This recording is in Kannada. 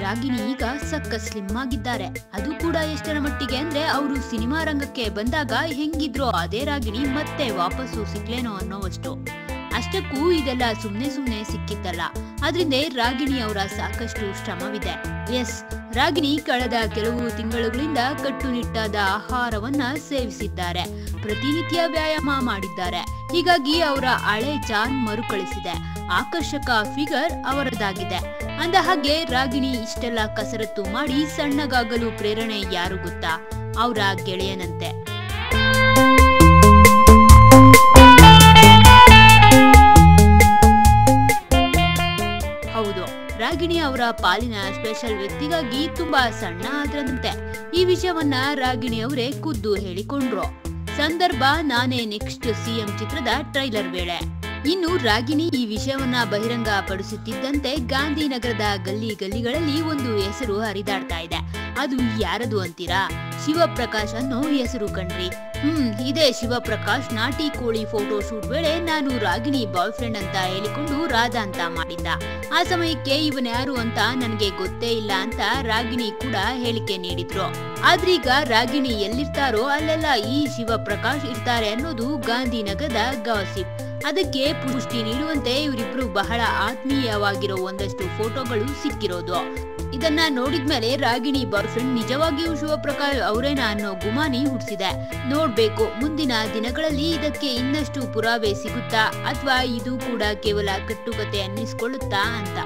ರಾಗಿಣಿ ಈಗ ಸಕ್ಕ ಸ್ಲಿಮ್ ಆಗಿದ್ದಾರೆ. ಅದು ಕೂಡ ಎಷ್ಟರ ಮಟ್ಟಿಗೆ ಅಂದ್ರೆ ಅವರು ಸಿನಿಮಾ ರಂಗಕ್ಕೆ ಬಂದಾಗ ಹೆಂಗಿದ್ರೋ ಅದೇ ರಾಗಿಣಿ ಮತ್ತೆ ವಾಪಸ್ಸು ಸಿಕ್ಲೇನೋ ಅನ್ನೋವಷ್ಟು. ಅಷ್ಟಕ್ಕೂ ಇದೆಲ್ಲ ಸುಮ್ನೆ ಸಿಕ್ಕಿದ್ದಲ್ಲ. ಆದ್ರಿಂದ ರಾಗಿಣಿ ಅವರ ಸಾಕಷ್ಟು ಶ್ರಮವಿದೆ. ಎಸ್, ರಾಗಿಣಿ ಕಳೆದ ಕೆಲವು ತಿಂಗಳುಗಳಿಂದ ಕಟ್ಟುನಿಟ್ಟಾದ ಆಹಾರವನ್ನ ಸೇವಿಸಿದ್ದಾರೆ, ಪ್ರತಿನಿತ್ಯ ವ್ಯಾಯಾಮ ಮಾಡಿದ್ದಾರೆ. ಹೀಗಾಗಿ ಅವರ ಹಳೆ ಚಾರ್ಮ್ ಮರುಕಳಿಸಿದೆ, ಆಕರ್ಷಕ ಫಿಗರ್ ಅವರದಾಗಿದೆ. ಅಂದ ಹಾಗೆ ರಾಗಿಣಿ ಇಷ್ಟೆಲ್ಲ ಕಸರತ್ತು ಮಾಡಿ ಸಣ್ಣಗಾಗಲು ಪ್ರೇರಣೆ ಯಾರು ಗೊತ್ತಾ? ಅವರ ಗೆಳೆಯನಂತೆ. ಹೌದು, ರಾಗಿಣಿ ಅವರ ಪಾಲಿನ ಸ್ಪೆಷಲ್ ವ್ಯಕ್ತಿಗಾಗಿ ತುಂಬಾ ಸಣ್ಣ ಆದ್ರಂತೆ. ಈ ವಿಷಯವನ್ನ ರಾಗಿಣಿ ಅವರೇ ಖುದ್ದು ಹೇಳಿಕೊಂಡ್ರು. ಸಂದರ್ಭ ನಾನೇ ನೆಕ್ಸ್ಟ್ ಸಿಎಂ ಚಿತ್ರದ ಟ್ರೈಲರ್ ವೇಳೆ. ಇನ್ನು ರಾಗಿಣಿ ಈ ವಿಷಯವನ್ನ ಬಹಿರಂಗ ಪಡಿಸುತ್ತಿದ್ದಂತೆ ಗಾಂಧಿನಗರದ ಗಲ್ಲಿಗಳಲ್ಲಿ ಒಂದು ಹೆಸರು ಹರಿದಾಡ್ತಾ ಇದೆ. ಅದು ಯಾರದು ಅಂತೀರಾ? ಶಿವಪ್ರಕಾಶ್ ಅನ್ನೋ ಹೆಸರು ಕಣ್ರಿ. ಇದೇ ಶಿವಪ್ರಕಾಶ್ ನಾಟಿ ಕೋಳಿ ಫೋಟೋ ಶೂಟ್ ವೇಳೆ ನಾನು ರಾಗಿಣಿ ಬಾಯ್ ಫ್ರೆಂಡ್ ಅಂತ ಹೇಳಿಕೊಂಡು ರಾಧಾ ಅಂತ ಮಾಡಿದ್ದ. ಆ ಸಮಯಕ್ಕೆ ಇವನ್ಯಾರು ಅಂತ ನನಗೆ ಗೊತ್ತೇ ಇಲ್ಲ ಅಂತ ರಾಗಿಣಿ ಕೂಡ ಹೇಳಿಕೆ ನೀಡಿದ್ರು. ಆದ್ರೀಗ ರಾಗಿಣಿ ಎಲ್ಲಿರ್ತಾರೋ ಅಲ್ಲೆಲ್ಲ ಈ ಶಿವಪ್ರಕಾಶ್ ಇರ್ತಾರೆ ಅನ್ನೋದು ಗಾಂಧಿನಗರದ ಗಾಸಿಪ್. ಅದಕ್ಕೆ ಪುಷ್ಟಿ ನೀಡುವಂತೆ ಇವರಿಬ್ರು ಬಹಳ ಆತ್ಮೀಯವಾಗಿರೋ ಒಂದಷ್ಟು ಫೋಟೋಗಳು ಸಿಕ್ಕಿರೋದು. ಇದನ್ನ ನೋಡಿದ್ಮೇಲೆ ರಾಗಿಣಿ ಬಾಯ್ ಫ್ರೆಂಡ್ ನಿಜವಾಗಿಯೂ ಶಿವಪ್ರಕಾಶ್ ಅವರೇನಾ ಅನ್ನೋ ಗುಮಾನಿ ಹುಟ್ಟಿಸಿದೆ. ನೋಡ್ಬೇಕು ಮುಂದಿನ ದಿನಗಳಲ್ಲಿ ಇದಕ್ಕೆ ಇನ್ನಷ್ಟು ಪುರಾವೆ ಸಿಗುತ್ತಾ ಅಥವಾ ಇದು ಕೂಡ ಕೇವಲ ಕಟ್ಟುಕತೆ ಅನ್ನಿಸ್ಕೊಳ್ಳುತ್ತಾ ಅಂತ.